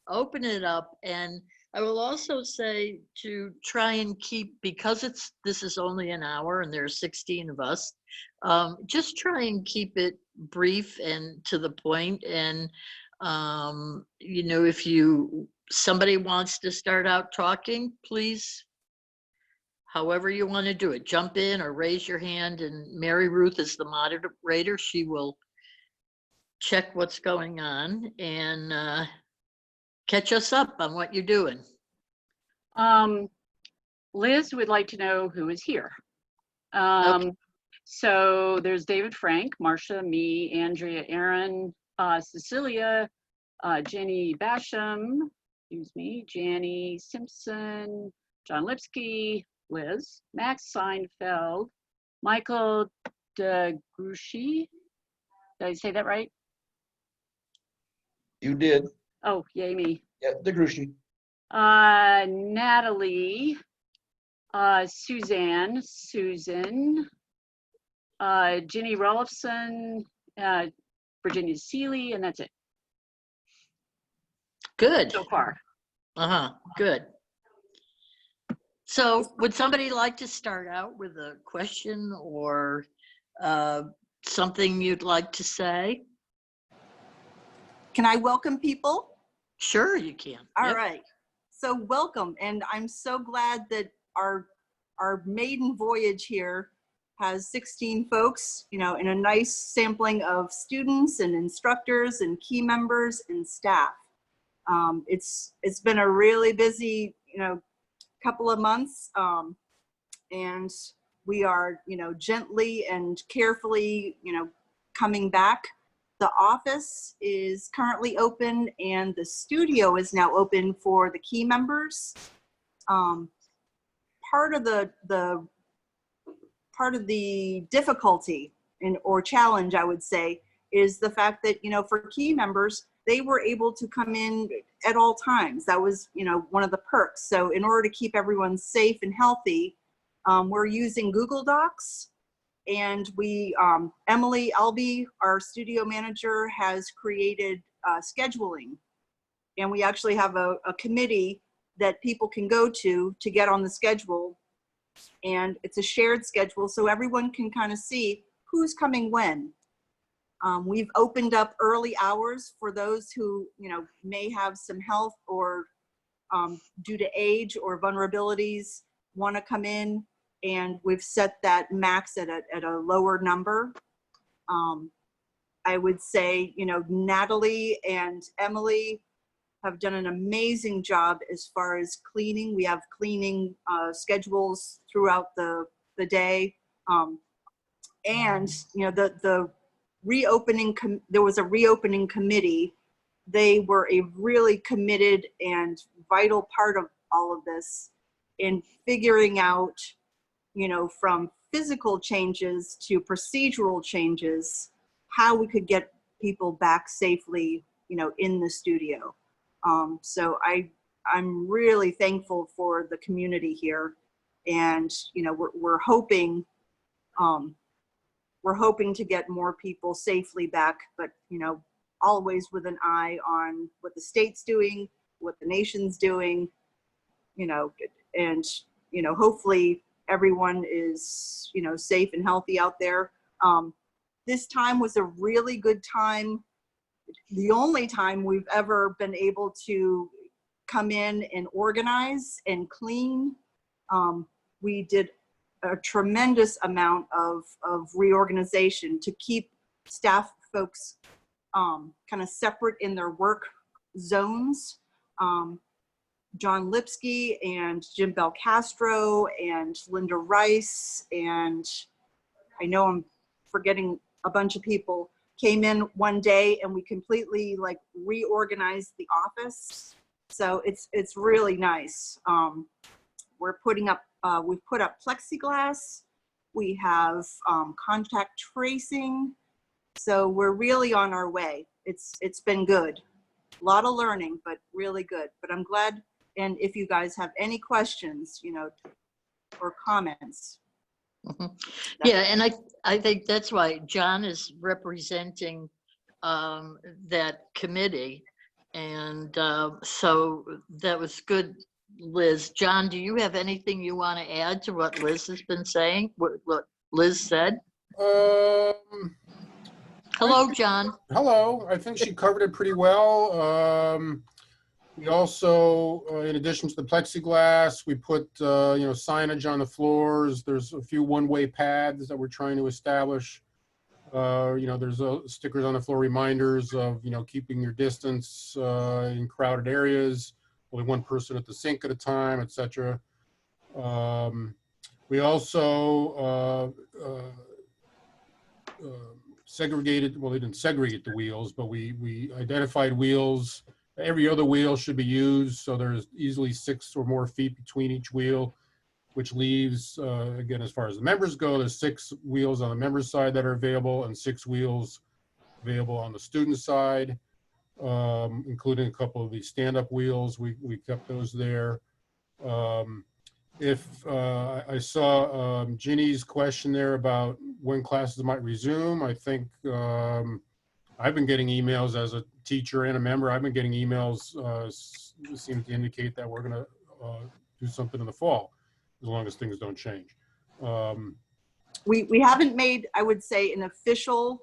open it up. And I will also say to try and keep, because this is only an hour and there's 16 of us, just try and keep it brief and to the point. And if somebody wants to start out talking, please, however you want to do it, jump in or raise your hand, and Mary Ruth is the moderator. She will check what's going on and catch us up on what you're doing. Liz would like to know who is here. Okay. So there's David Frank, Marcia, me, Andrea, Aaron, Cecilia, Jenny Basham, Janny Simpson, John Lipsky, Liz, Max Seinfeld, Michael de Gruchy. Did I say that right? You did. Oh, yay me. Yeah, de Gruchy. Natalie, Susan, Ginny Rolfson, Virginia Seeley, and that's it. Good. So far. Good. So would somebody like to start out with a question or something you'd like to say? Can I welcome people? Sure, you can. All Yep. right. So welcome. And I'm so glad that our maiden voyage here has 16 folks, in a nice sampling of students and instructors and key members and staff. It's been a really busy, couple of months, and we are, gently and carefully, coming back. The office is currently open and the studio is now open for the key members. Part of the difficulty or challenge, I would say, is the fact that, for key members, they were able to come in at all times. That was, one of the perks. So in order to keep everyone safe and healthy, we're using Google Docs. And Emily Albee, our studio manager, has created scheduling. And we actually have a committee that people can go to get on the schedule. And it's a shared schedule, so everyone can kind of see who's coming when. We've opened up early hours for those who, may have some health or due to age or vulnerabilities want to come in. And we've set that max at a lower number. I would say, Natalie and Emily have done an amazing job as far as cleaning. We have cleaning schedules throughout the day. And, the reopening, there was a reopening committee. They were a really committed and vital part of all of this in figuring out, from physical changes to procedural changes, how we could get people back safely, in the studio. So I'm really thankful for the community here, and we're hoping to get more people safely back, but always with an eye on what the state's doing, what the nation's doing, and hopefully everyone is, safe and healthy out there. This time was a really good time. The only time we've ever been able to come in and organize and clean. We did a tremendous amount of reorganization to keep staff folks kind of separate in their work zones. John Lipsky and Jim Belcastro and Linda Rice, and I know I'm forgetting a bunch of people, came in one day and we completely reorganized the office. So it's really nice. We're putting up, we've put up plexiglass. We have contact tracing. So we're really on our way. It's been good. A lot of learning, but really good. But I'm glad. And if you guys have any questions, or comments. Mm-hmm. Yeah, and I think that's why John is representing that committee. And so that was good, Liz. John, do you have anything you want to add to what Liz has been saying, what Liz said? Hello, John. Hello. I think she covered it pretty well. We also, in addition to the plexiglass, we put, signage on the floors. There's a few one-way paths that we're trying to establish. There's stickers on the floor, reminders of, keeping your distance in crowded areas, only one person at the sink at a time, etc. We also segregated, well, they didn't segregate the wheels, but we identified wheels. Every other wheel should be used, so there's easily 6 or more feet between each wheel, which leaves, again, as far as the members go, there's 6 wheels on the members' side that are available and 6 wheels available on the student side, including a couple of the stand-up wheels. We kept those there. I saw Ginny's question there about when classes might resume. I think I've been getting emails as a teacher and a member. I've been getting emails seem to indicate that we're going to do something in the fall, as long as things don't change. We haven't made, I would say, an official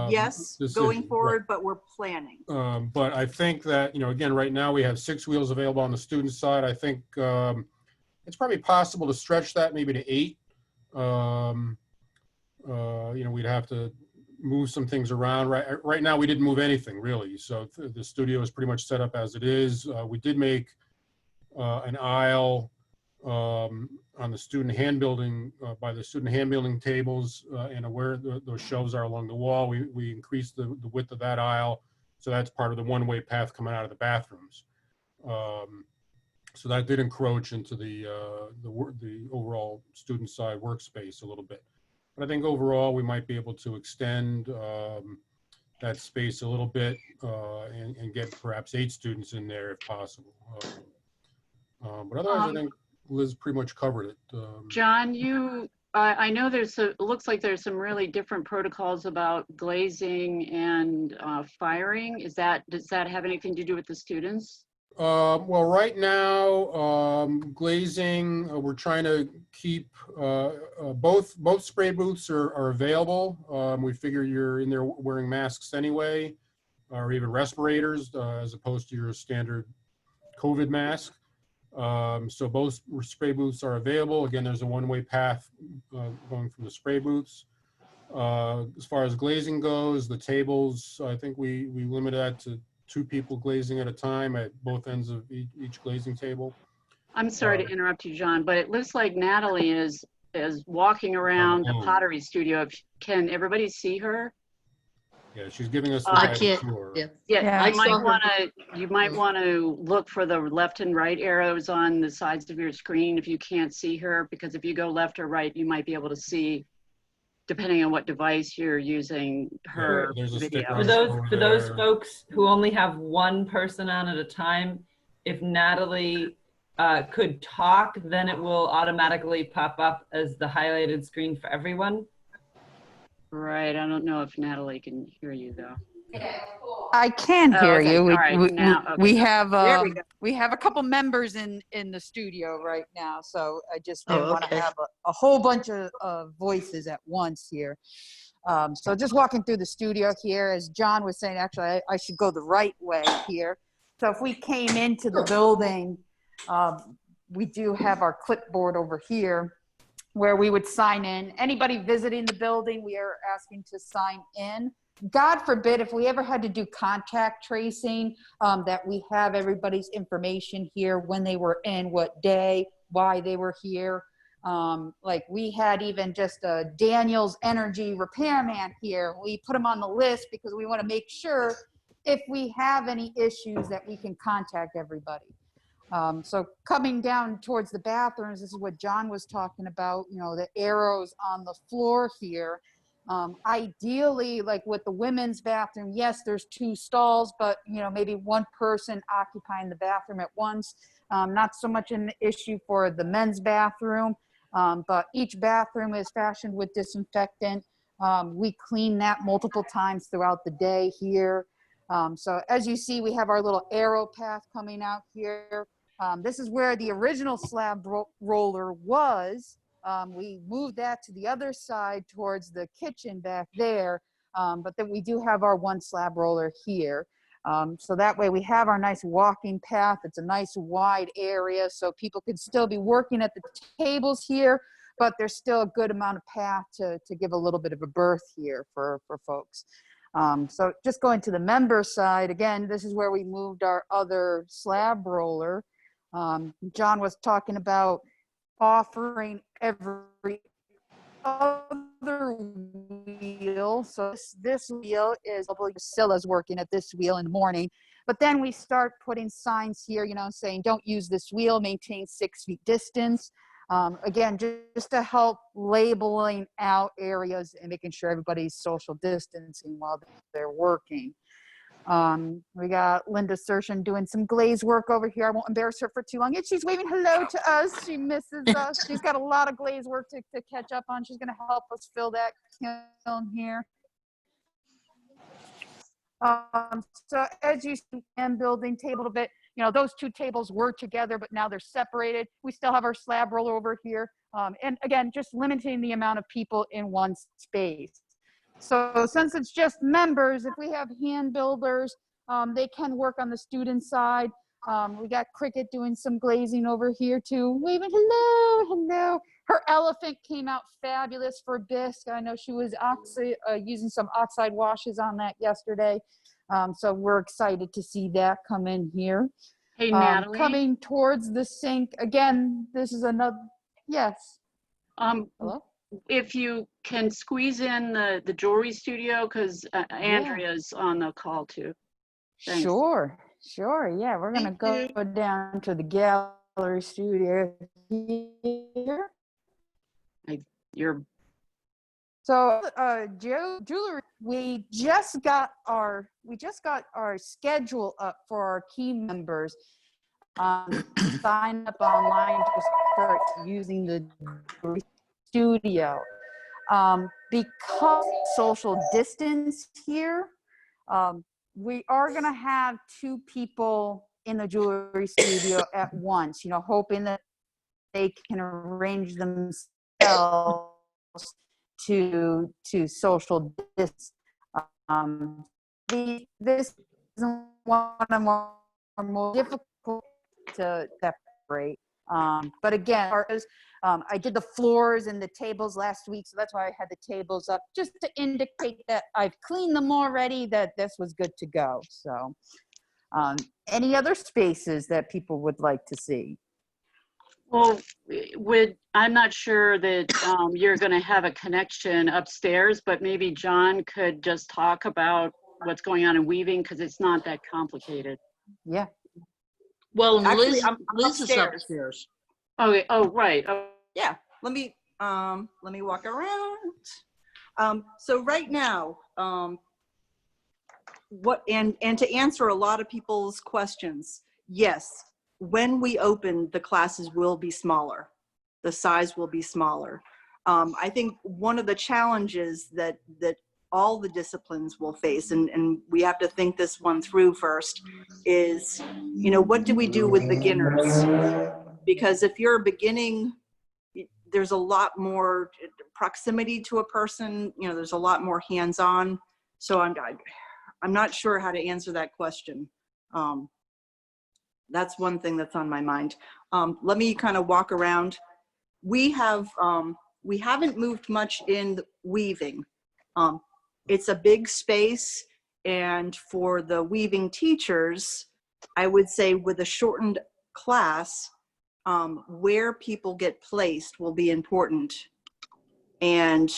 yes decision, going forward, right. but we're planning. But I think that, again, right now we have 6 wheels available on the student side. I think it's probably possible to stretch that maybe to 8. We'd have to move some things around. Right now we didn't move anything really. So the studio is pretty much set up as it is. We did make an aisle on the student hand building, by the student hand building tables, and where those shelves are along the wall. We increased the width of that aisle. So that's part of the one-way path coming out of the bathrooms. So that did encroach into the overall student side workspace a little bit. But I think overall we might be able to extend that space a little bit and get perhaps 8 students in there if possible. But otherwise, I think Liz pretty much covered it. John, I know it looks like there's some really different protocols about glazing and firing. Does that have anything to do with the students? Well, right now, glazing, we're trying to keep both spray booths are available. We figure you're in there wearing masks anyway, or even respirators, as opposed to your standard COVID mask. So both spray booths are available. Again, there's a one-way path going from the spray booths. As far as glazing goes, the tables, I think we limited that to 2 people glazing at a time at both ends of each glazing table. I'm sorry to interrupt you, John, but it looks like Natalie is walking around the Pottery studio. Can everybody see her? Yeah, she's giving us I can't. tour. Yeah, you might want to look for the left and right arrows on the sides of your screen if you can't see her, because if you go left or right, you might be able to see, depending on what device you're using, her video. For those folks who only have one person on at a time, if Natalie could talk, then it will automatically pop up as the highlighted screen for everyone. Right, I don't know if Natalie can hear you though. I can hear you. All right, now, okay. We have There we go. we have a couple members in the studio right now, so I just didn't want to okay. have a whole bunch of voices at once here. So just walking through the studio here, as John was saying, actually I should go the right way here. So if we came into the building, we do have our clipboard over here where we would sign in. Anybody visiting the building, we are asking to sign in. God forbid, if we ever had to do contact tracing, that we have everybody's information here, when they were in, what day, why they were here. Like we had even just a Daniel's Energy repairman here. We put him on the list because we want to make sure if we have any issues that we can contact everybody. So coming down towards the bathrooms, this is what John was talking about, the arrows on the floor here. Ideally, like with the women's bathroom, yes, there's 2 stalls, but maybe one person occupying the bathroom at once. Not so much an issue for the men's bathroom, but each bathroom is fashioned with disinfectant. We clean that multiple times throughout the day here. So as you see, we have our little arrow path coming out here. This is where the original slab roller was. We moved that to the other side towards the kitchen back there. But then we do have our one slab roller here. So that way we have our nice walking path. It's a nice wide area so people can still be working at the tables here, but there's still a good amount of path to give a little bit of a berth here for folks. So just going to the member side, again, this is where we moved our other slab roller. John was talking about offering every other wheel. So this wheel is probably Priscilla's working at this wheel in the morning. But then we start putting signs here, you know, saying don't use this wheel, maintain 6 feet distance. Again, just to help labeling out areas and making sure everybody's social distancing while they're working. We got Linda Sershin doing some glaze work over here. I won't embarrass her for too long. And she's waving hello to us. She misses us. She's got a lot of glaze work to catch up on. She's going to help us fill that kiln here. So as you see, I'm building table a bit. You know, those two tables were together, but now they're separated. We still have our slab roller over here. And again, just limiting the amount of people in one space. So since it's just members, if we have hand builders, they can work on the student side. We got Cricket doing some glazing over here too. Waving hello, hello. Her elephant came out fabulous for bisque. I know she was using some oxide washes on that yesterday. So we're excited to see that come in here. Hey, Natalie. Coming towards the sink. Again, this is another, yes. Hello? If you can squeeze in the jewelry studio, because Andrea's on the call too. Thanks. Sure. Yeah, we're gonna Thank go down to the gallery studio here. So jewelry, we just got our schedule up for our key members. Sign up online to start using the jewelry studio. Because social distance here, we are going to have 2 people in the jewelry studio at once, you know, hoping that they can arrange themselves to social distance. This is one of the more difficult to separate. But again, I did the floors and the tables last week, so that's why I had the tables up, just to indicate that I've cleaned them already, that this was good to go. So any other spaces that people would like to see? Well, I'm not sure that you're going to have a connection upstairs, but maybe John could just talk about what's going on in weaving, because it's not that complicated. Yeah. Well, Actually, I'm Liz is upstairs. upstairs. Okay. Oh, right. Oh, Yeah, let me walk around. So right now, and to answer a lot of people's questions, yes, when we open, the classes will be smaller. The size will be smaller. I think one of the challenges that all the disciplines will face, and we have to think this one through first, is, you know, what do we do with beginners? Because if you're beginning, there's a lot more proximity to a person, you know, there's a lot more hands-on. So I'm not sure how to answer that question. That's one thing that's on my mind. Let me kind of walk around. We haven't moved much in the weaving. It's a big space, and for the weaving teachers, I would say with a shortened class, where people get placed will be important. And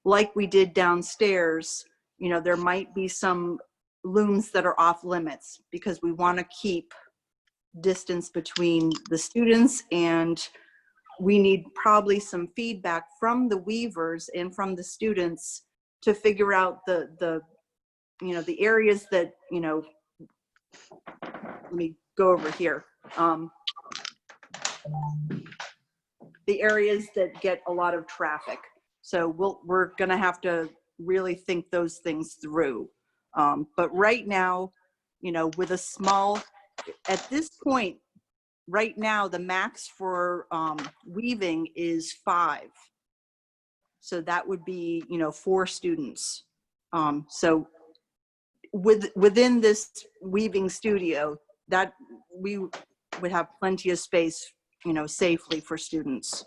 like we did downstairs, you know, there might be some looms that are off limits because we want to keep distance between the students, and we need probably some feedback from the weavers and from the students to figure out the you know, the areas that, you know, let me go over here. The areas that get a lot of traffic. So we're going to have to really think those things through. But right now, you know, with a small, at this point, right now, the max for weaving is 5. So that would be, you know, 4 students. So within this weaving studio, that we would have plenty of space, you know, safely for students.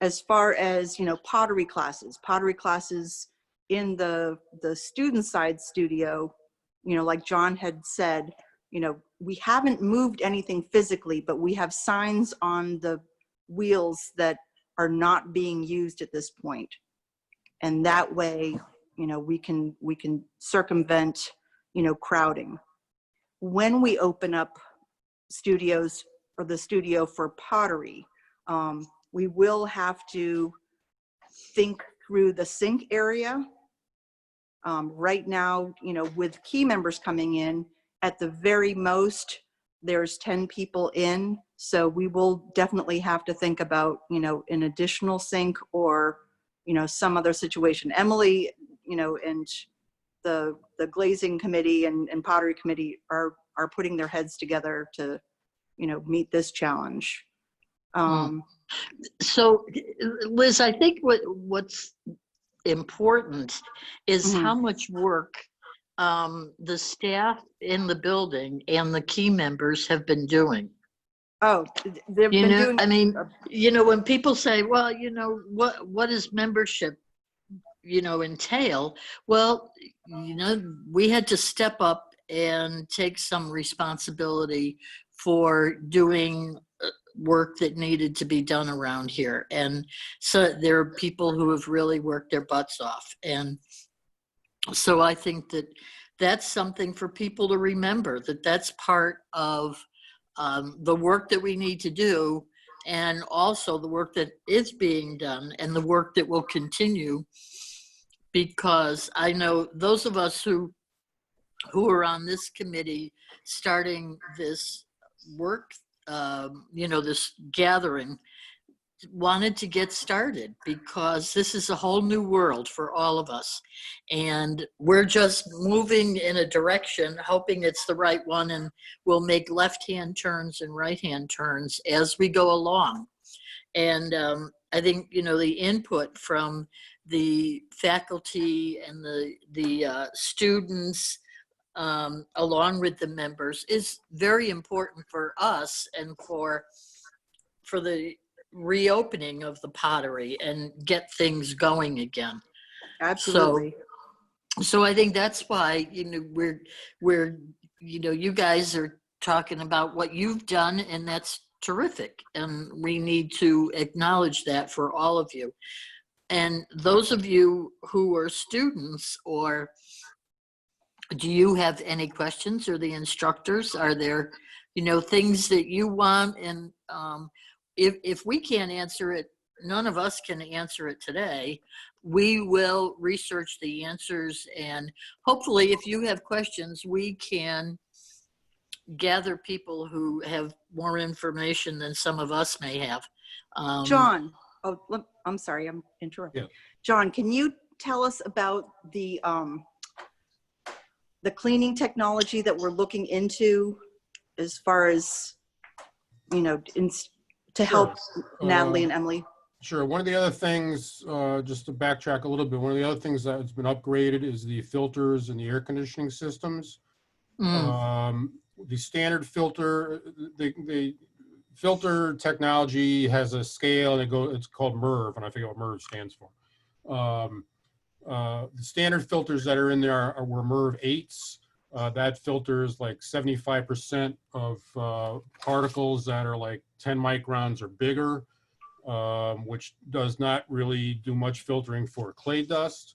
As far as, you know, pottery classes in the student side studio, you know, like John had said, you know, we haven't moved anything physically, but we have signs on the wheels that are not being used at this point. And that way, you know, we can circumvent, you know, crowding. When we open up studios or the studio for pottery, we will have to think through the sink area. Right now, you know, with key members coming in, at the very most, there's 10 people in. So we will definitely have to think about, you know, an additional sink or, you know, some other situation. Emily, you know, and the glazing committee and pottery committee are putting their heads together to, you know, meet this challenge. So, Liz, I think what's important is how much work the staff in the building and the key members have been doing. Oh, they've You been know, doing. I mean, you know, when people say, well, you know, what does membership, you know, entail? Well, you know, we had to step up and take some responsibility for doing work that needed to be done around here. And so there are people who have really worked their butts off. And so I think that that's something for people to remember, that that's part of the work that we need to do, and also the work that is being done and the work that will continue. Because I know those of us who are on this committee starting this work, you know, this gathering, wanted to get started because this is a whole new world for all of us. And we're just moving in a direction, hoping it's the right one, and we'll make left-hand turns and right-hand turns as we go along. And I think, you know, the input from the faculty and the students, along with the members, is very important for us and for the reopening of the pottery and get things going again. Absolutely. So I think that's why, you know, we're you know, you guys are talking about what you've done, and that's terrific, and we need to acknowledge that for all of you. And those of you who are students, or do you have any questions, or the instructors, are there, you know, things that you want? And if we can't answer it, none of us can answer it today. We will research the answers, and hopefully if you have questions, we can gather people who have more information than some of us may have. John, I'm sorry, I'm interrupting. Yeah. John, can you tell us about the cleaning technology that we're looking into, as far as, you know, to help Natalie and Emily? Sure. One of the other things, just to backtrack a little bit, one of the other things that's been upgraded is the filters and the air conditioning systems. The standard filter, the filter technology has a scale, and it's called MERV, and I forget what MERV stands for. The standard filters that are in there were MERV 8s. That filters like 75% of particles that are like 10 microns or bigger, which does not really do much filtering for clay dust.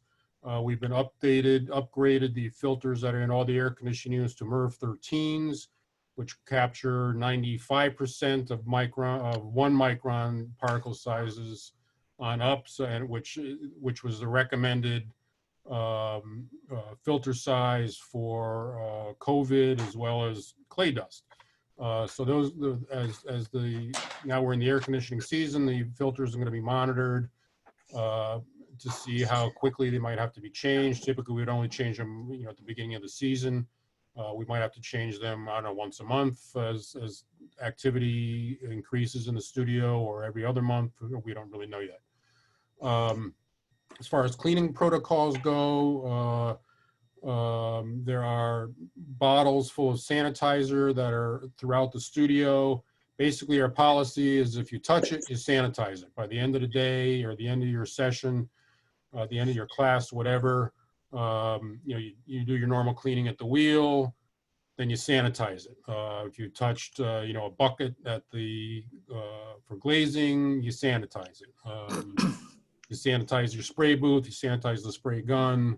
We've been upgraded the filters that are in all the air conditioning units to MERV 13s, which capture 95% of 1 micron particle sizes on up, and which was the recommended filter size for COVID as well as clay dust. So those, now we're in the air conditioning season, the filters are going to be monitored to see how quickly they might have to be changed. Typically, we'd only change them, at the beginning of the season. We might have to change them, I don't know, once a month as activity increases in the studio, or every other month. We don't really know yet. As far as cleaning protocols go, there are bottles full of sanitizer that are throughout the studio. Basically, our policy is if you touch it, you sanitize it. By the end of the day or the end of your session, the end of your class, whatever, you do your normal cleaning at the wheel, then you sanitize it. If you touched, a bucket at for glazing, you sanitize it. You sanitize your spray booth, you sanitize the spray gun.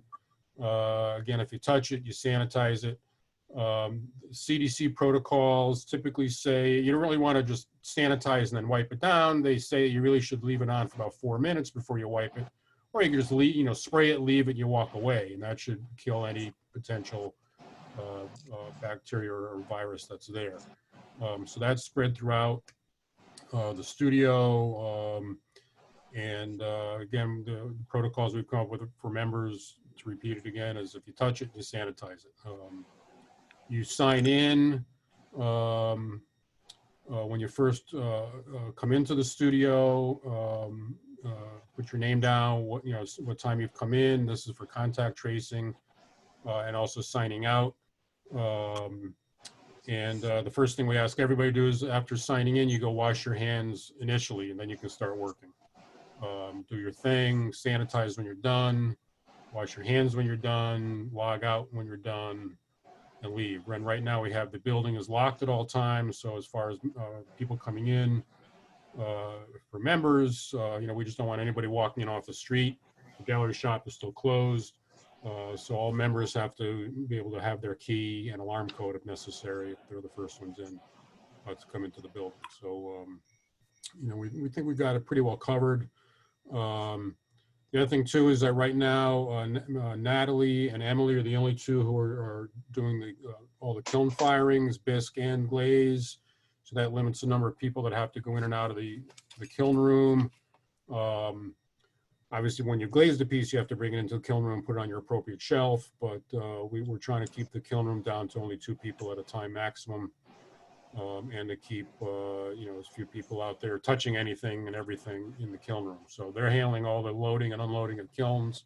Again, if you touch it, you sanitize it. CDC protocols typically say you don't really want to just sanitize and then wipe it down. They say you really should leave it on for about 4 minutes before you wipe it, or you can just leave, spray it, leave it, you walk away, and that should kill any potential bacteria or virus that's there. So that's spread throughout the studio. And again, the protocols we've come up with for members, to repeat it again, is if you touch it, you sanitize it. You sign in when you first come into the studio. Put your name down, what time you've come in. This is for contact tracing, and also signing out. The first thing we ask everybody to do is, after signing in, you go wash your hands initially, and then you can start working. Do your thing, sanitize when you're done, wash your hands when you're done, log out when you're done, and leave. And right now we have the building is locked at all times. So as far as people coming in for members, we just don't want anybody walking in off the street. The gallery shop is still closed. So all members have to be able to have their key and alarm code if necessary, if they're the first ones in to come into the building. So, we think we've got it pretty well covered. The other thing too is that right now, Natalie and Emily are the only two who are doing all the kiln firings, bisque and glaze. So that limits the number of people that have to go in and out of the kiln room. Obviously, when you glaze the piece, you have to bring it into the kiln room, put it on your appropriate shelf. But we're trying to keep the kiln room down to only 2 people at a time maximum, and to keep as few people out there touching anything and everything in the kiln room. So they're handling all the loading and unloading of kilns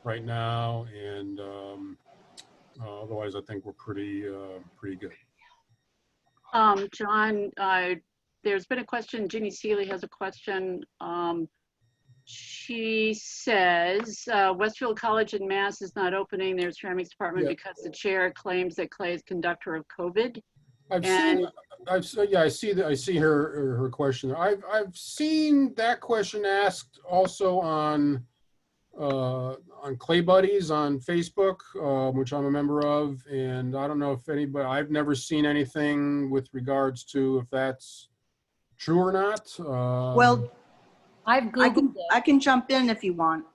right now, and otherwise, I think we're pretty good. John, there's been a question. Ginny Seeley has a question. She says Westfield College in Mass is not opening their ceramics department because the chair claims that Clay is conductor of COVID. I see her question. I've seen that question asked also on Clay Buddies on Facebook, which I'm a member of, and I don't know if anybody. I've never seen anything with regards to if that's true or not. Well, I've Googled it. I can jump in if you want.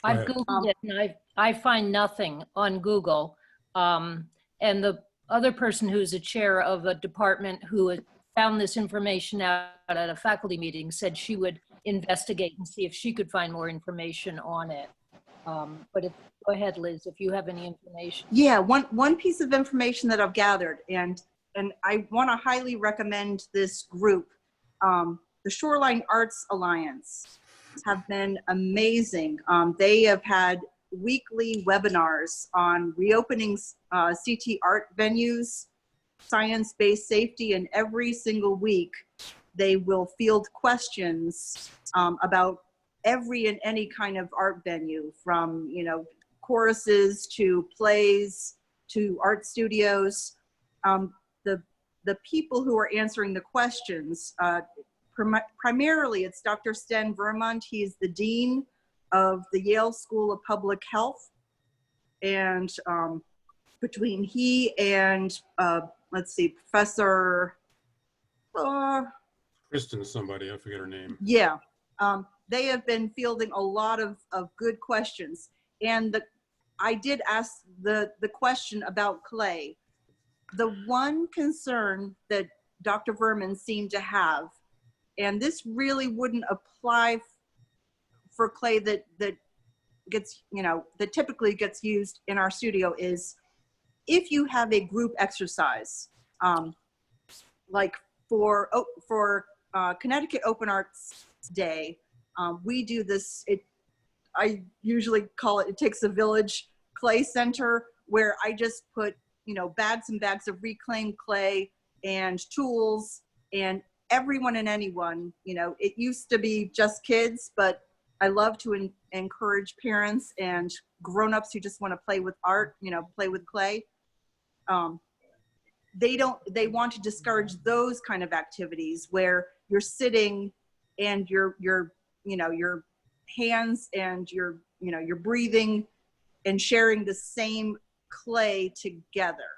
I've Googled it, and I find nothing on Google. And the other person who's a chair of a department who had found this information out at a faculty meeting said she would investigate and see if she could find more information on it. But go ahead, Liz, if you have any information. Yeah, one piece of information that I've gathered, and I want to highly recommend this group. The Shoreline Arts Alliance have been amazing. They have had weekly webinars on reopening CT art venues, science-based safety, and every single week they will field questions about every and any kind of art venue, from choruses to plays to art studios. The people who are answering the questions, primarily it's Dr. Sten Vermont. He's the dean of the Yale School of Public Health, and between he and Professor Kristen somebody, I forget her name. Yeah, they have been fielding a lot of good questions, and I did ask the question about Clay. The one concern that Dr. Verman seemed to have, and this really wouldn't apply for Clay that gets, that typically gets used in our studio is if you have a group exercise, like for Connecticut Open Arts Day, we do this, I usually call it Takes a Village Clay Center, where I just put, bags and bags of reclaimed clay and tools, and everyone and anyone, it used to be just kids, but I love to encourage parents and grownups who just want to play with art, play with clay. They want to discourage those kind of activities where you're sitting and your hands and you're breathing and sharing the same clay together.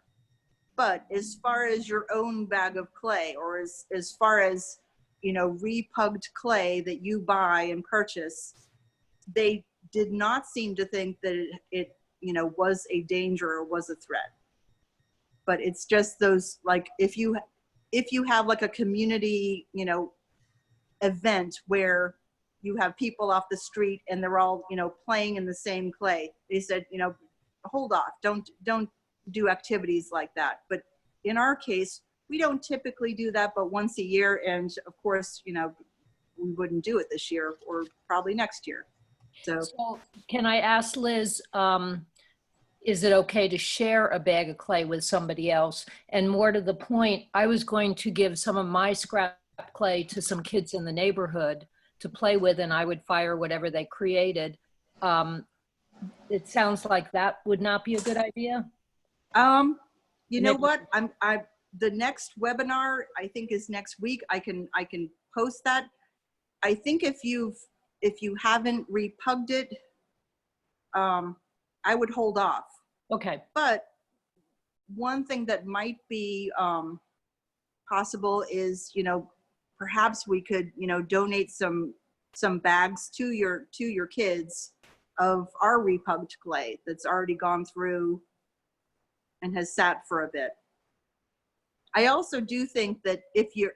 But as far as your own bag of clay, or as far as, repugged clay that you buy and purchase, they did not seem to think that it was a danger or was a threat. But it's just those, like, if you have like a community, event where you have people off the street and they're all, playing in the same clay, they said, hold off, don't do activities like that. But in our case, we don't typically do that, but once a year. And of course, we wouldn't do it this year or probably next year. So Can I ask Liz, is it okay to share a bag of clay with somebody else? And more to the point, I was going to give some of my scrap clay to some kids in the neighborhood to play with, and I would fire whatever they created. It sounds like that would not be a good idea. You know what? The next webinar, I think, is next week. I can post that. I think if you haven't repugged it, I would hold off. Okay. But one thing that might be possible is, perhaps we could, donate some bags to your kids of our repugged clay that's already gone through and has sat for a bit. I also do think that if you're,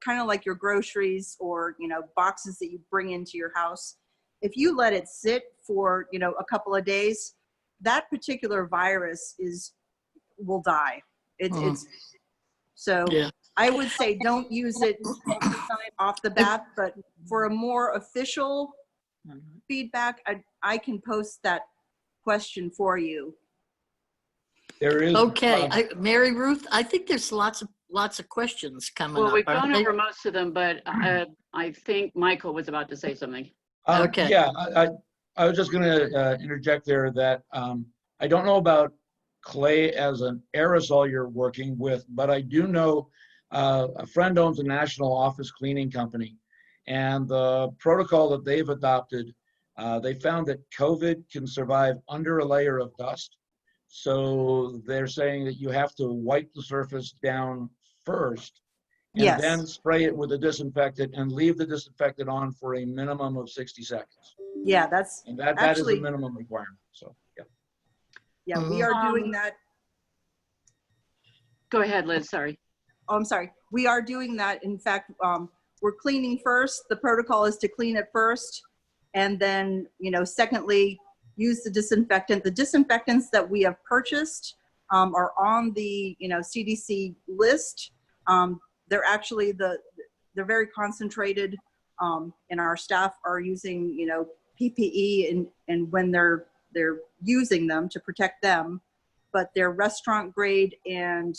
kind of like your groceries or, boxes that you bring into your house, if you let it sit for, a couple of days, that particular virus will die. It's so Yeah. I would say don't use it off the bat, but for a more official feedback, I can post that question for you. There is. Okay, Mary Ruth, I think there's lots of questions coming Well, up. we've gone aren't they? over most of them, but I think Michael was about to say something. Okay. Yeah, I was just going to interject there that I don't know about clay as an aerosol you're working with, but I do know a friend owns a national office cleaning company, and the protocol that they've adopted, they found that COVID can survive under a layer of dust. So they're saying that you have to wipe the surface down first and Yes. then spray it with a disinfectant and leave the disinfectant on for a minimum of 60 seconds. Yeah, that's And that actually is a minimum requirement. So, yeah. Yeah, we are doing that. Go ahead, Liz, sorry. Oh, I'm sorry. We are doing that. In fact, we're cleaning first. The protocol is to clean it first. And then, secondly, use the disinfectant. The disinfectants that we have purchased are on the, CDC list. They're actually they're very concentrated, and our staff are using, PPE and when they're using them to protect them, but they're restaurant grade and,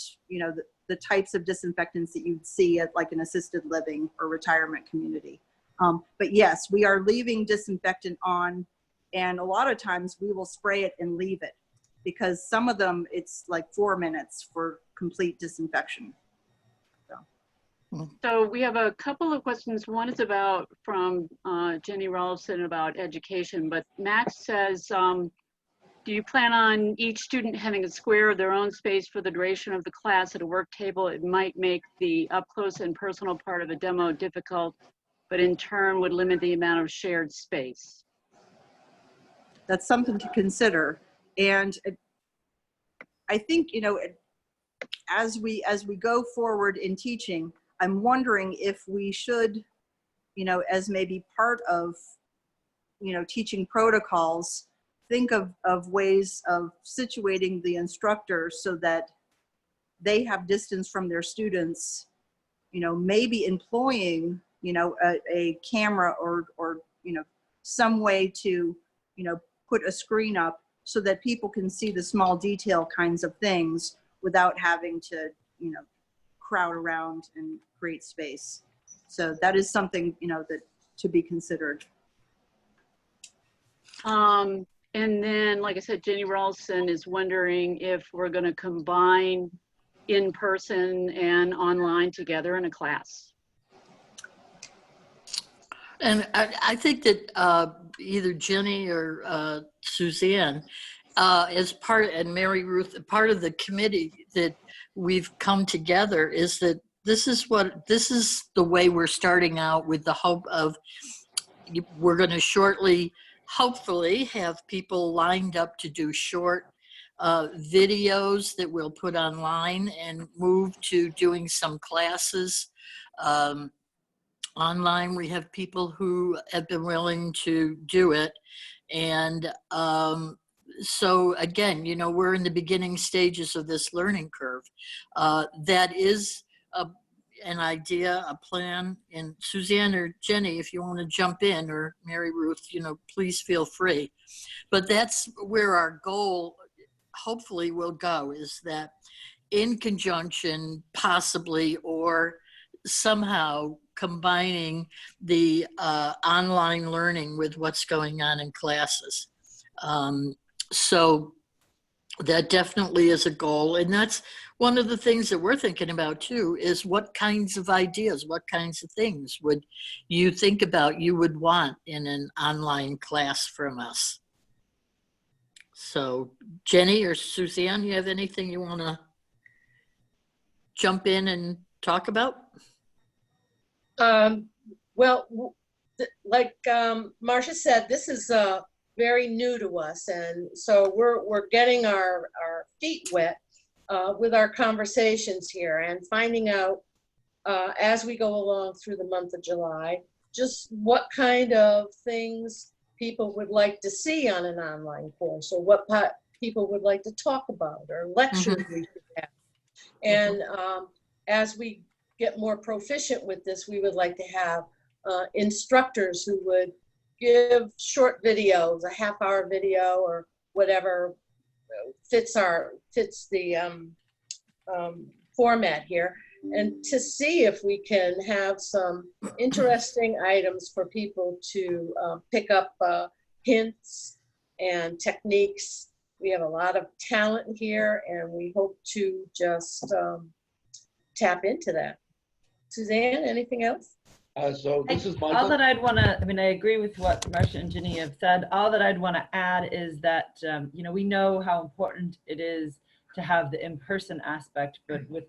the types of disinfectants that you'd see at like an assisted living or retirement community. But yes, we are leaving disinfectant on, and a lot of times we will spray it and leave it because some of them, it's like 4 minutes for complete disinfection. So we have a couple of questions. One is from Jenny Rolfson about education, but Max says, do you plan on each student having a square of their own space for the duration of the class at a work table? It might make the up close and personal part of a demo difficult, but in turn would limit the amount of shared space. That's something to consider. And I think, as we go forward in teaching, I'm wondering if we should, as maybe part of teaching protocols, think of ways of situating the instructor so that they have distance from their students, maybe employing, a camera or some way to, put a screen up so that people can see the small detail kinds of things without having to, crowd around and create space. So that is something, that to be considered. And then, like I said, Jenny Ralston is wondering if we're going to combine in-person and online together in a class. And I think that either Jenny or Suzanne, and Mary Ruth, part of the committee that we've come together is that this is the way we're starting out, with the hope of we're going to shortly, hopefully, have people lined up to do short videos that we'll put online and move to doing some classes online. We have people who have been willing to do it. And so again, we're in the beginning stages of this learning curve. That is an idea, a plan. And Suzanne or Jenny, if you want to jump in, or Mary Ruth, please feel free. But that's where our goal hopefully will go, is that in conjunction, possibly, or somehow combining the online learning with what's going on in classes. So that definitely is a goal. And that's one of the things that we're thinking about too, is what kinds of ideas, what kinds of things would you think about you would want in an online class from us? So Jenny or Suzanne, you have anything you want to jump in and talk about? Well, like Marcia said, this is very new to us, and so we're getting our feet wet with our conversations here and finding out as we go along through the month of July just what kind of things people would like to see on an online course, or what people would like to talk about, or lectures we should have. And as we get more proficient with this, we would like to have instructors who would give short videos, a half-hour video or whatever fits the format here, and to see if we can have some interesting items for people to pick up hints and techniques. We have a lot of talent here, and we hope to just tap into that. Suzanne, anything else? So this is Michael. All that I'd want to, I agree with what Marcia and Ginny have said. All that I'd want to add is that, we know how important it is to have the in-person aspect, but with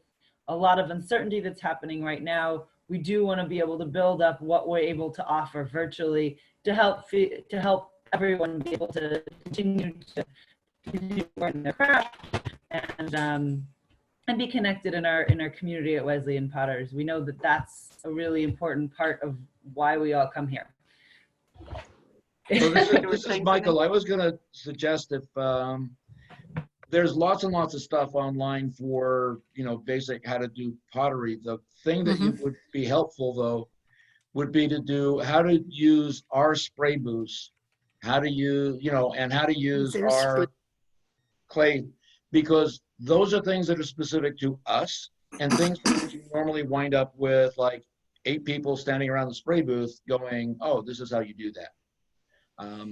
a lot of uncertainty that's happening right now, we do want to be able to build up what we're able to offer virtually to help everyone be able to continue learning their craft and be connected in our community at Wesleyan Potters. We know that that's a really important part of why we all come here. So this is Michael. I was going to suggest if there's lots and lots of stuff online for, basic how to do pottery. The thing that would be helpful, though, would be to do how to use our spray booths, how to use, and how to use our clay, because those are things that are specific to us, and things that you normally wind up with like 8 people standing around the spray booth going, oh, this is how you do that.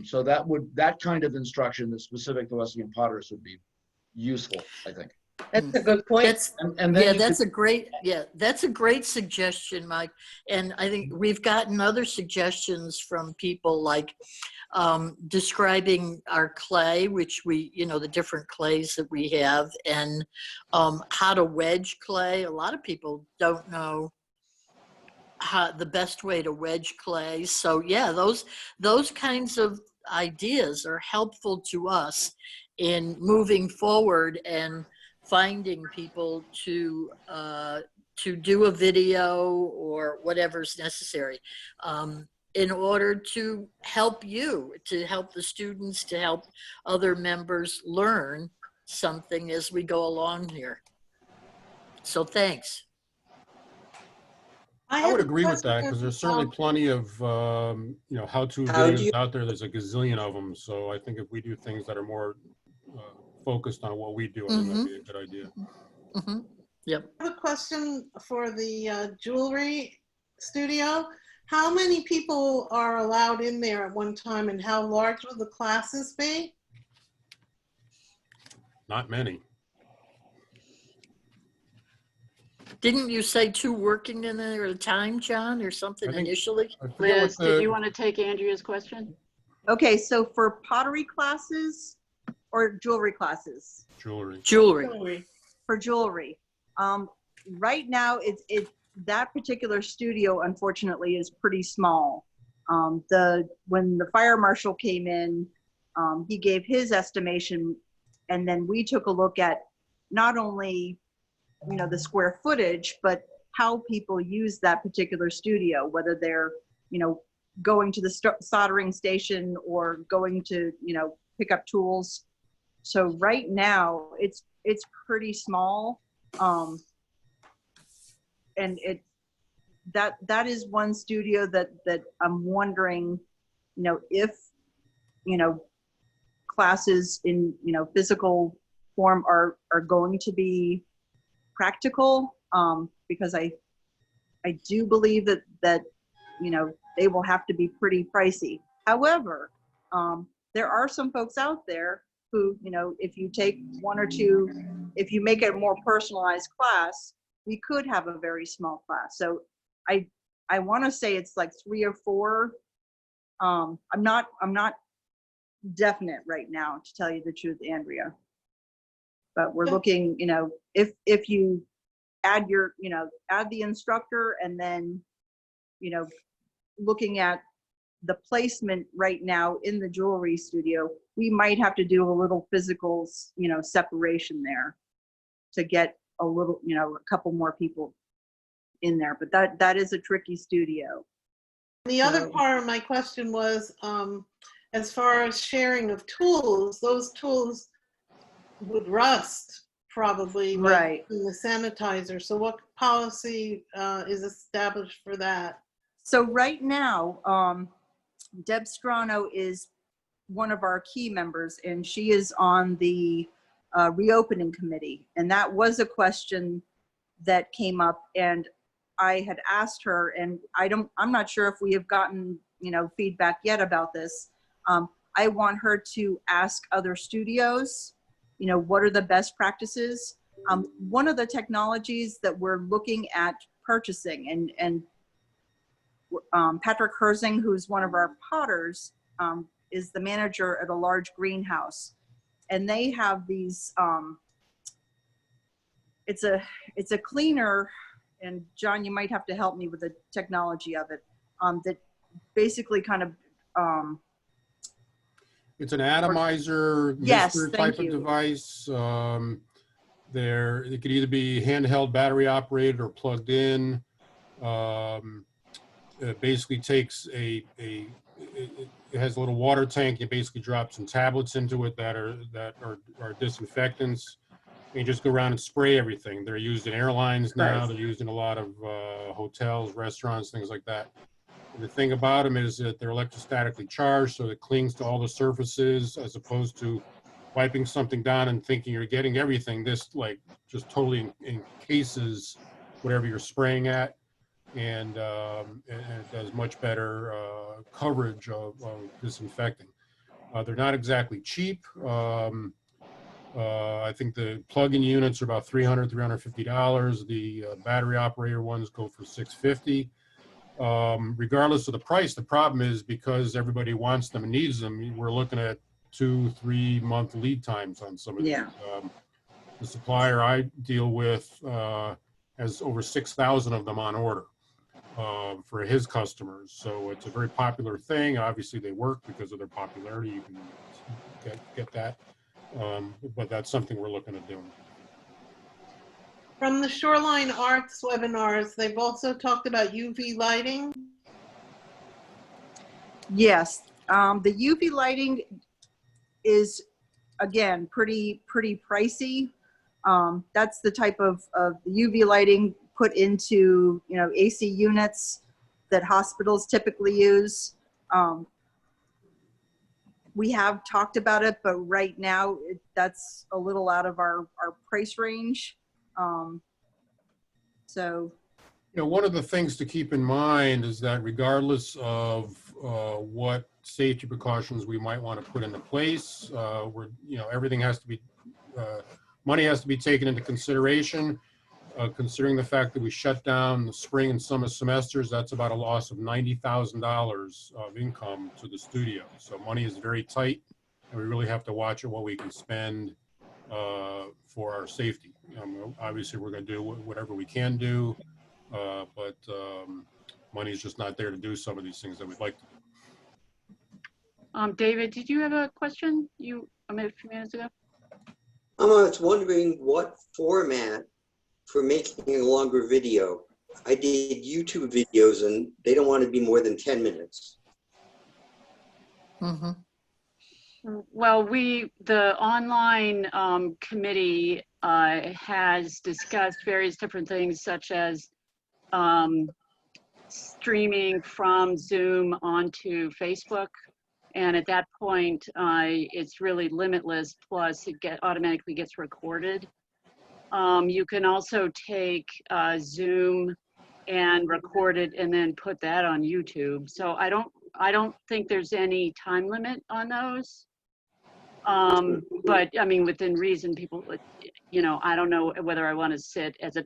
So that kind of instruction that's specific to Wesleyan Potters would be useful, I think. That's a good point. That's a great suggestion, Mike. And I think we've gotten other suggestions from people like describing our clay, which we, the different clays that we have, and how to wedge clay. A lot of people don't know the best way to wedge clay. So yeah, those kinds of ideas are helpful to us in moving forward and finding people to do a video or whatever's necessary. in order to help you, to help the students, to help other members learn something as we go along here. So thanks. I would agree with that because there's certainly plenty of, how-to videos out there. There's a gazillion of them. So I think if we do things that are more focused on what we do, I think that'd be a good idea. Mm-hmm. Yep. I have a question for the jewelry studio. How many people are allowed in there at one time, and how large will the classes be? Not many. Didn't you say 2 working in there at a time, John, or something I think- initially? I forget what Liz, did you want to take Andrea's question? Okay, so for pottery classes or jewelry classes? Jewelry. Jewelry. For jewelry. Right now, that particular studio, unfortunately, is pretty small. When the fire marshal came in, he gave his estimation, and then we took a look at not only, the square footage, but how people use that particular studio, whether they're, going to the soldering station or going to, pick up tools. So right now, it's pretty small. And that is one studio that I'm wondering, if, classes in, physical form are going to be practical, because I do believe that they will have to be pretty pricey. However, there are some folks out there who, if you take 1 or 2, if you make it a more personalized class, we could have a very small class. So I want to say it's like 3 or 4. I'm not definite right now, to tell you the truth, Andrea. But we're looking, if you add add the instructor, and then, looking at the placement right now in the jewelry studio, we might have to do a little physical, separation there to get a little, a couple more people in there. But that is a tricky studio. The other part of my question was, as far as sharing of tools, those tools would rust probably, Right. in the sanitizer. So what policy is established for that? So right now, Deb Strano is one of our key members, and she is on the reopening committee. And that was a question that came up, and I had asked her, and I'm not sure if we have gotten, feedback yet about this. I want her to ask other studios, what are the best practices? One of the technologies that we're looking at purchasing, and Patrick Herzing, who's one of our potters, is the manager at a large greenhouse, and they have these. It's a cleaner, and John, you might have to help me with the technology of it. That basically kind of. It's an atomizer, Yes, mister thank type of you. device. It could either be handheld, battery operated, or plugged in. It basically takes it has a little water tank. You basically drop some tablets into it that are disinfectants. And you just go around and spray everything. They're used in airlines now. Right. They're used in a lot of hotels, restaurants, things like that. And the thing about them is that they're electrostatically charged, so it clings to all the surfaces, as opposed to wiping something down and thinking you're getting everything. This just totally encases whatever you're spraying at, and it does much better coverage of disinfecting. They're not exactly cheap. I think the plug-in units are about $300, $350. The battery operator ones go for $650. Regardless of the price, the problem is because everybody wants them and needs them, we're looking at 2-3 month lead times on some of these. Yeah. The supplier I deal with has over 6,000 of them on order for his customers. So it's a very popular thing. Obviously they work because of their popularity. You can get that. But that's something we're looking at doing. From the Shoreline Arts webinars, they've also talked about UV lighting. Yes, the UV lighting is, again, pretty pricey. That's the type of the UV lighting put into, you know, AC units that hospitals typically use. We have talked about it, but right now that's a little out of our price range. So, You know, one of the things to keep in mind is that regardless of what safety precautions we might want to put into place, you know, everything has to be, money has to be taken into consideration. Considering the fact that we shut down the spring and summer semesters, that's about a loss of $90,000 of income to the studio. So money is very tight, and we really have to watch at what we can spend for our safety. Obviously, we're going to do whatever we can do, but money is just not there to do some of these things that we'd like to do. David, did you have a question? I made a few minutes ago. I was wondering what format for making a longer video. I did YouTube videos and they don't want to be more than 10 minutes. Mm-hmm. Well, the online committee has discussed various different things, such as streaming from Zoom onto Facebook. And at that point, it's really limitless, plus it automatically gets recorded. You can also take Zoom and record it and then put that on YouTube. So I don't think there's any time limit on those. But I mean, within reason, people, you know, I don't know whether I want to sit as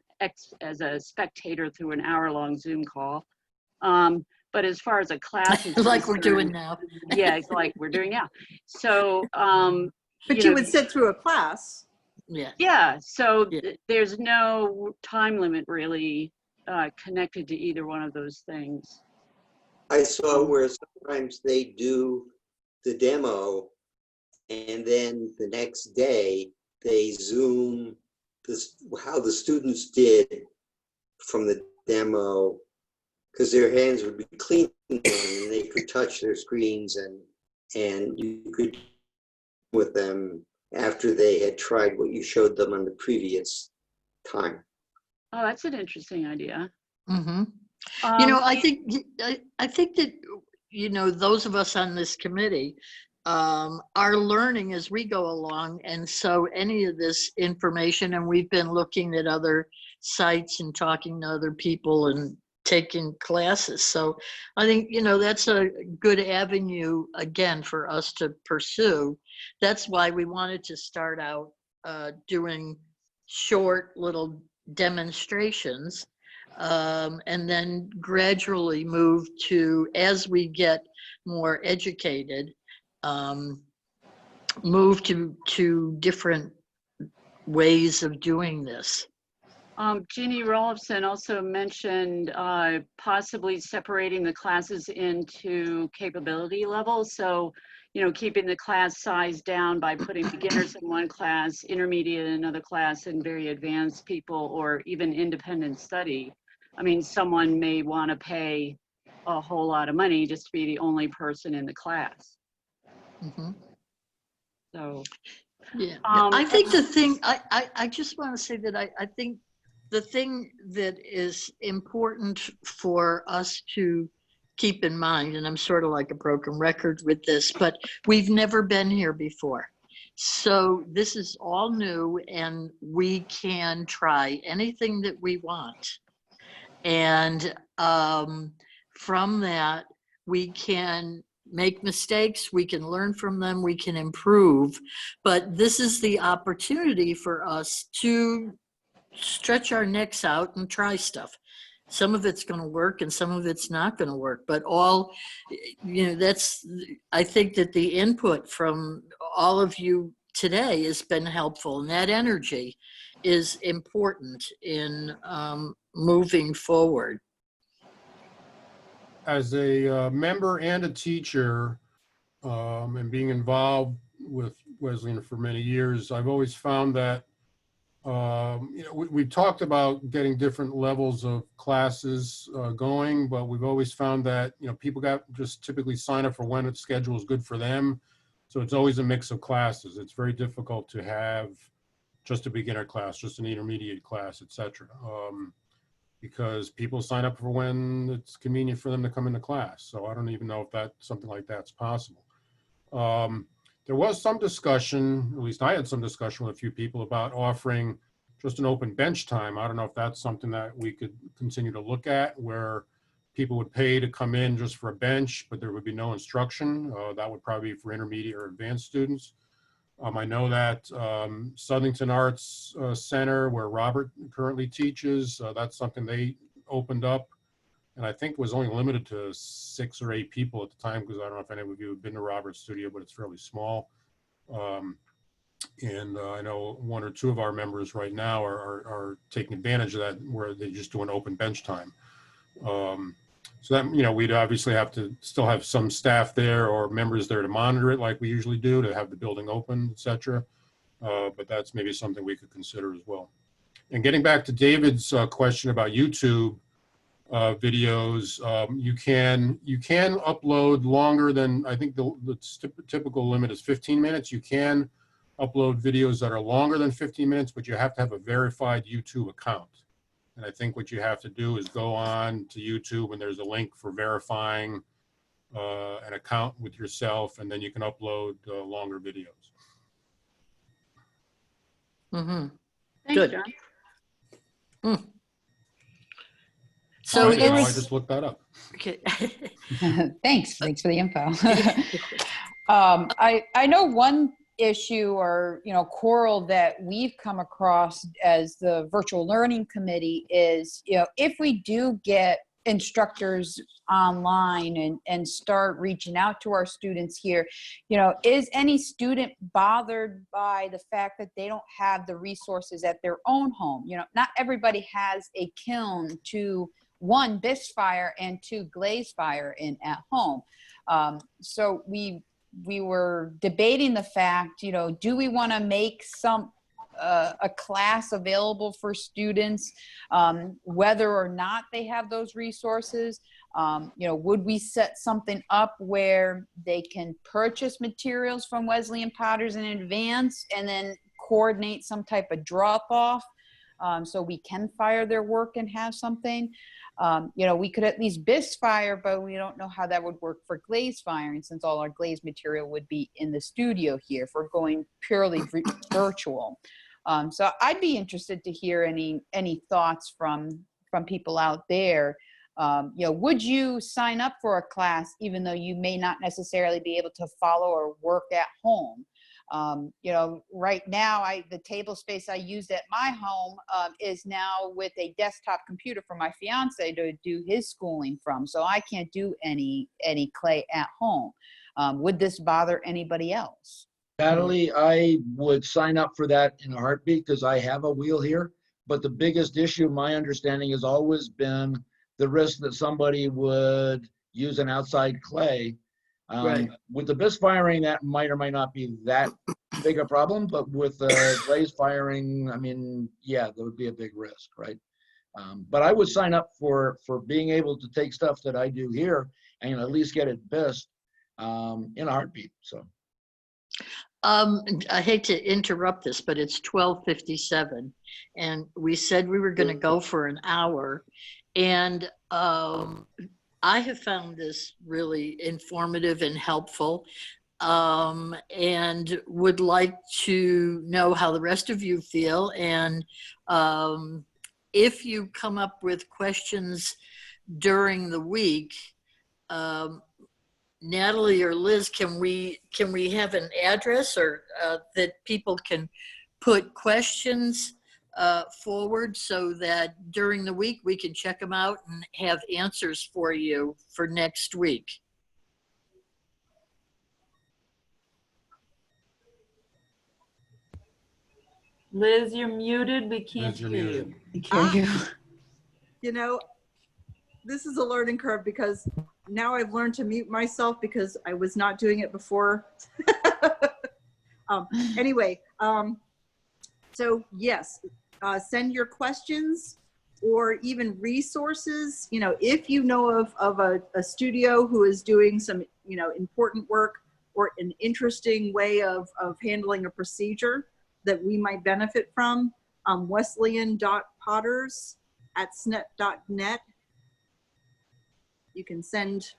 a spectator through an hour-long Zoom call. But as far as a class is Like we're doing now. yeah, it's like we're doing now. So, but you would sit through a class. Yeah. yeah, so Yeah. There's no time limit really connected to either one of those things. I saw where sometimes they do the demo and then the next day they Zoom how the students did from the demo, because their hands would be clean and they could touch their screens and you could with them after they had tried what you showed them on the previous time. Oh, that's an interesting idea. Mm-hmm. You know, I think that, you know, those of us on this committee are learning as we go along. And so any of this information, and we've been looking at other sites and talking to other people and taking classes. So I think, you know, that's a good avenue, again, for us to pursue. That's why we wanted to start out doing short little demonstrations, and then gradually move to, as we get more educated, move to different ways of doing this. Jeannie Rolfson also mentioned possibly separating the classes into capability levels. So, you know, keeping the class size down by putting beginners in one class, intermediate in another class, and very advanced people, or even independent study. I mean, someone may want to pay a whole lot of money just to be the only person in the class. Mm-hmm. So, yeah, I think the thing, I just want to say that I think the thing that is important for us to keep in mind, and I'm sort of like a broken record with this, but we've never been here before. So this is all new, and we can try anything that we want. And from that, we can make mistakes, we can learn from them, we can improve. But this is the opportunity for us to stretch our necks out and try stuff. Some of it's going to work and some of it's not going to work, but all, you know, I think that the input from all of you today has been helpful, and that energy is important in moving forward. As a member and a teacher, and being involved with Wesleyan for many years, I've always found that We've talked about getting different levels of classes going, but we've always found that, people just typically sign up for when its schedule is good for them. So it's always a mix of classes. It's very difficult to have just a beginner class, just an intermediate class, et cetera, because people sign up for when it's convenient for them to come into class. So I don't even know if something like that's possible. There was some discussion, at least I had some discussion with a few people about offering just an open bench time. I don't know if that's something that we could continue to look at, where people would pay to come in just for a bench, but there would be no instruction. That would probably be for intermediate or advanced students. I know that Southington Arts Center, where Robert currently teaches, that's something they opened up. And I think it was only limited to 6 or 8 people at the time, because I don't know if any of you have been to Robert's studio, but it's fairly small. And I know 1 or 2 of our members right now are taking advantage of that, where they just do an open bench time. So that, we'd obviously have to still have some staff there or members there to monitor it like we usually do, to have the building open, et cetera. But that's maybe something we could consider as well. And getting back to David's question about YouTube, videos, you can upload longer than, I think the typical limit is 15 minutes. You can upload videos that are longer than 15 minutes, but you have to have a verified YouTube account. And I think what you have to do is go on to YouTube, and there's a link for verifying an account with yourself, and then you can upload longer videos. Mm-hmm. Thanks, Good. John. So I it's, just looked that up. okay. Thanks for the info. I know one issue or quarrel that we've come across as the virtual learning committee is, if we do get instructors online and start reaching out to our students here, is any student bothered by the fact that they don't have the resources at their own home? Not everybody has a kiln to, 1, bisque fire, and 2, glaze fire at home. So we were debating the fact, do we want to make a class available for students, whether or not they have those resources? Would we set something up where they can purchase materials from Wesleyan Potters in advance and then coordinate some type of drop off, so we can fire their work and have something? We could at least bisque fire, but we don't know how that would work for glaze firing, since all our glaze material would be in the studio here if we're going purely virtual. So I'd be interested to hear any thoughts from people out there. Would you sign up for a class even though you may not necessarily be able to follow or work at home? Right now, the table space I used at my home is now with a desktop computer for my fiance to do his schooling from. So I can't do any clay at home. Would this bother anybody else? Natalie, I would sign up for that in a heartbeat, because I have a wheel here. But the biggest issue, my understanding, has always been the risk that somebody would use an outside clay. Right. With the bisque firing, that might or might not be that big a problem, but with glaze firing, I mean, yeah, there would be a big risk, right? But I would sign up for being able to take stuff that I do here and at least get it bisque in a heartbeat. So. I hate to interrupt this, but it's 12:57, and we said we were going to go for an hour, and I have found this really informative and helpful, and would like to know how the rest of you feel. And if you come up with questions during the week, Natalie or Liz, can we have an address or that people can put questions forward, so that during the week we can check them out and have answers for you for next week? Liz, you're muted. We can't Liz, you're hear muted. you. This is a learning curve, because now I've learned to mute myself because I was not doing it before. Anyway, So yes, send your questions or even resources. You know, if you know of a studio who is doing some, you know, important work or an interesting way of handling a procedure that we might benefit from, Wesleyan.potters@snet.net. You can send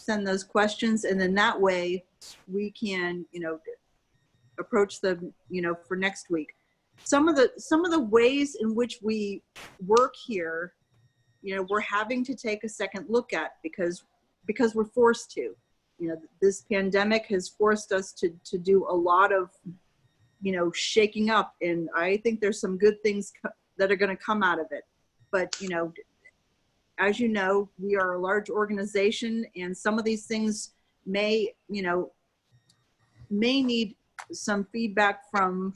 those questions, and then that way we can, you know, approach them, you know, for next week. Some of the ways in which we work here, you know, we're having to take a second look at because we're forced to. You know, this pandemic has forced us to do a lot of, you know, shaking up, and I think there's some good things that are going to come out of it. But, you know, as you know, we are a large organization, and some of these things may need some feedback from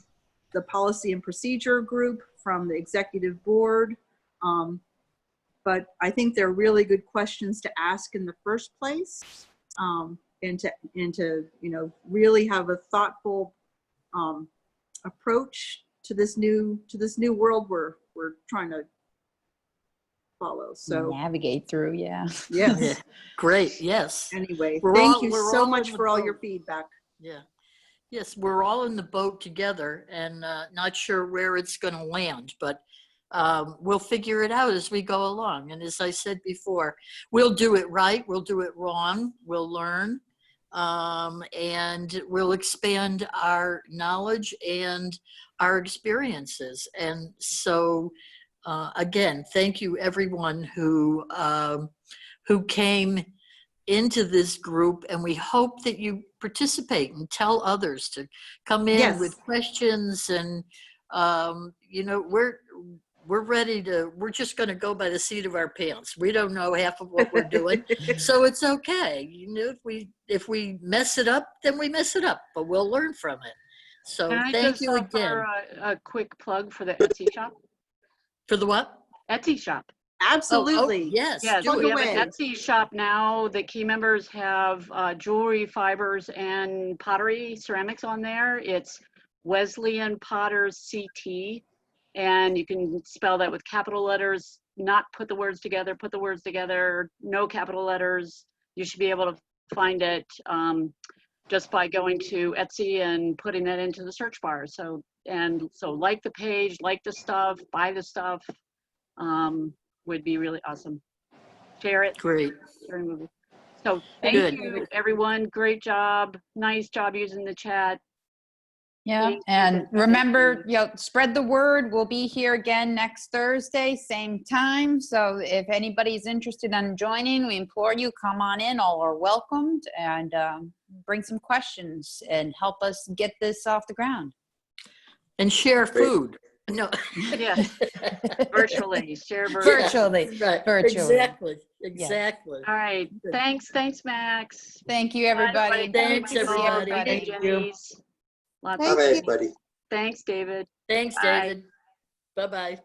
the policy and procedure group, from the executive board. But I think they're really good questions to ask in the first place, and to you know, really have a thoughtful approach to this new world we're trying to follow. So Navigate through, yeah. yes. Yeah. Great. Yes. Anyway, We're thank all- you we're so all much in the for all boat. your feedback. Yeah. Yes, we're all in the boat together, and not sure where it's going to land, but we'll figure it out as we go along. And as I said before, we'll do it right, we'll do it wrong, we'll learn, and we'll expand our knowledge and our experiences. And so, again, thank you everyone who came into this group, and we hope that you participate and tell others to come in Yes. with questions. And you know, we're ready to, we're just going to go by the seat of our pants. We don't know half of what we're doing, so it's okay. You know, if we mess it up, then we mess it up, but we'll learn from it. So Can I thank just you again. offer a quick plug for the Etsy shop? For the what? Etsy shop. Absolutely. Yes, Yes, do Plug we it. have away. an Etsy shop now. The key members have jewelry, fibers, and pottery, ceramics on there. It's Wesleyan Potters CT, and you can spell that with capital letters, not put the words together, put the words together, no capital letters. You should be able to find it just by going to Etsy and putting that into the search bar. So like the page, like the stuff, buy the stuff. Would be really awesome. Share it. Great. Share a movie. So thank Good. you, everyone. Great job. Nice job using the chat. Yeah, Thank you. and remember, you know, spread the word. We'll be here again next Thursday, same time. So if anybody's interested in joining, we implore you, come on in. All are welcomed, and bring some questions and help us get this off the ground. And share food. No. Yes. Virtually. Share virtually. Virtually. Right. Virtually. Exactly. All right. Thanks, Max. Thank you, everybody. Thanks, Good to see everybody. everybody. Thank Jenny's. Lots Thank of Bye, you. buddy. thanks, David. Thanks, Bye. David. Bye-bye.